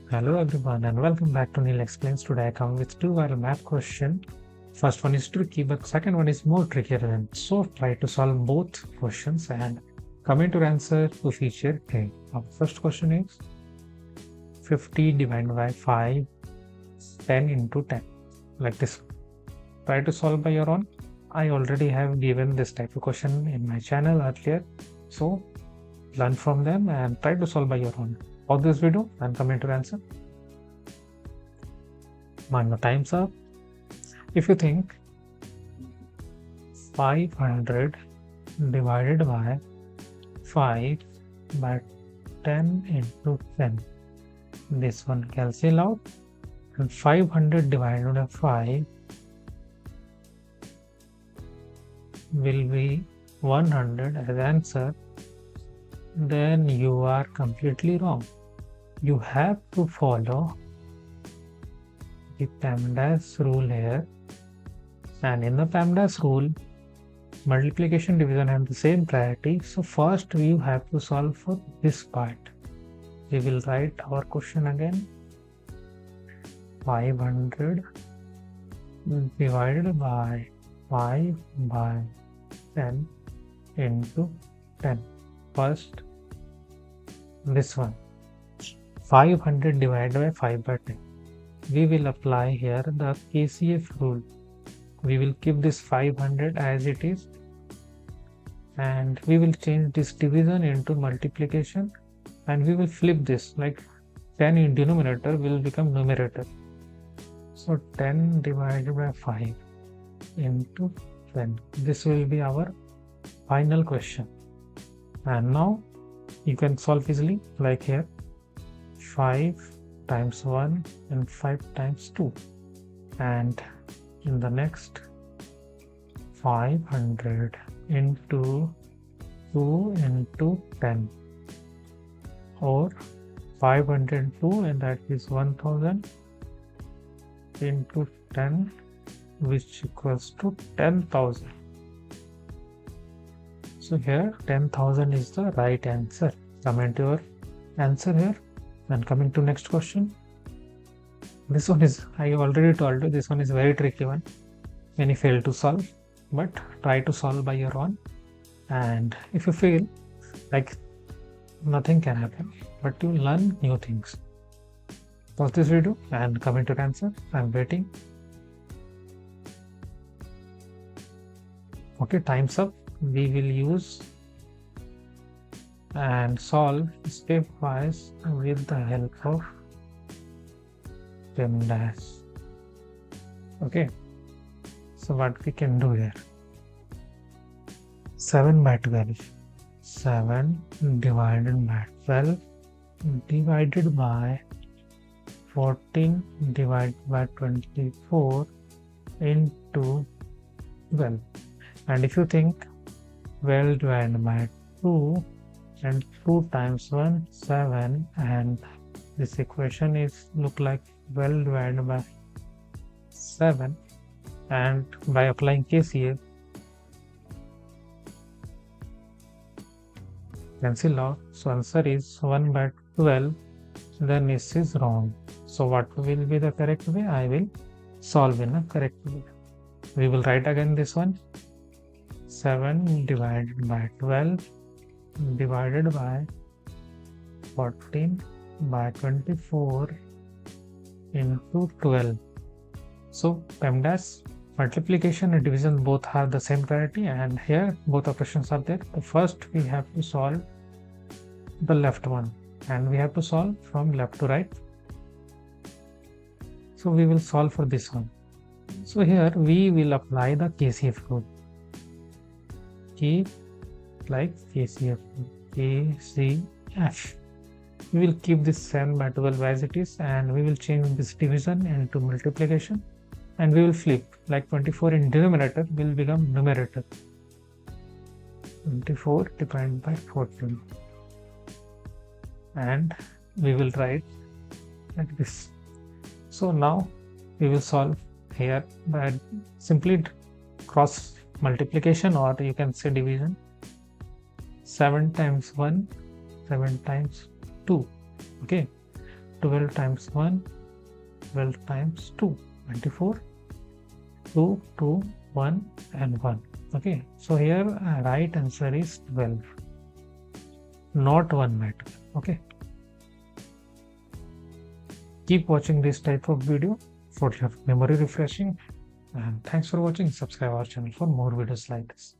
Hello everyone and welcome back to Neil Explains. Today I come with two math question. First one is tricky, but second one is more trickier than. So try to solve both questions and comment your answer to feature A. Our first question is 50 divided by 5, 10 into 10. Like this. Try to solve by your own. I already have given this type of question in my channel earlier. So learn from them and try to solve by your own. Pause this video and comment your answer. Now time's up. If you think 500 divided by 5 by 10 into 10, this one cancel out, and 500 divided by 5 will be 100 as answer, then you are completely wrong. You have to follow the PEMDAS rule here, and in the PEMDAS rule multiplication division have the same priority. So first we have to solve for this part. We will write our question again. 500 divided by 5 by 10 into 10. First this one, 500 divided by 5 by 10. We will apply here the KCF rule. We will keep this 500 as it is and we will change this division into multiplication, and we will flip this, like 10 in denominator will become numerator. So 10 divided by 5 into 10. This will be our final question. And now you can solve easily, like here 5 times 1 and 5 times 2, and in the next 500 into 2 into 10, or 502, and that is 1000 into 10, which equals to 10,000. So here 10,000 is the right answer. Comment your answer here. And coming to next question. This one is, I already told you, this one is very tricky one. Many fail to solve, but try to solve by your own. And if you feel like nothing can happen, but you learn new things. Pause this video and comment your answer. I'm waiting. Okay, time's up. We will use and solve stepwise with the help of PEMDAS. Okay, so what we can do here, 7 by 12, 7 divided by 12 divided by 14 divided by 24 into 12. And if you think 12 divided by 2 and 2 times 1, 7, and this equation is look like 12 divided by 7, and by applying KCF cancel out, so answer is 1 by 12. Then this is wrong. So what will be the correct way? I will solve in a correct way. We will write again this one, 7 divided by 12 divided by 14 by 24 into 12. So PEMDAS multiplication and division both have the same priority, and here both operations are there. The first we have to solve the left one, and we have to solve from left to right. So we will solve for this one. So here we will apply the KCF rule. Keep like KCF, KCF. We will keep this 7 by 12 as it is, and we will change this division into multiplication, and we will flip, like 24 in denominator will become numerator. 24 divided by 14, and we will write like this. So now we will solve here by simply cross multiplication, or you can say division. 7 times 1, 7 times 2. Okay, 12 times 1, 12 times 2, 24, 2, 2, 1 and 1. Okay, so here right answer is 12, not 1 matter. Okay, keep watching this type of video for your memory refreshing, and thanks for watching. Subscribe our channel for more videos like this.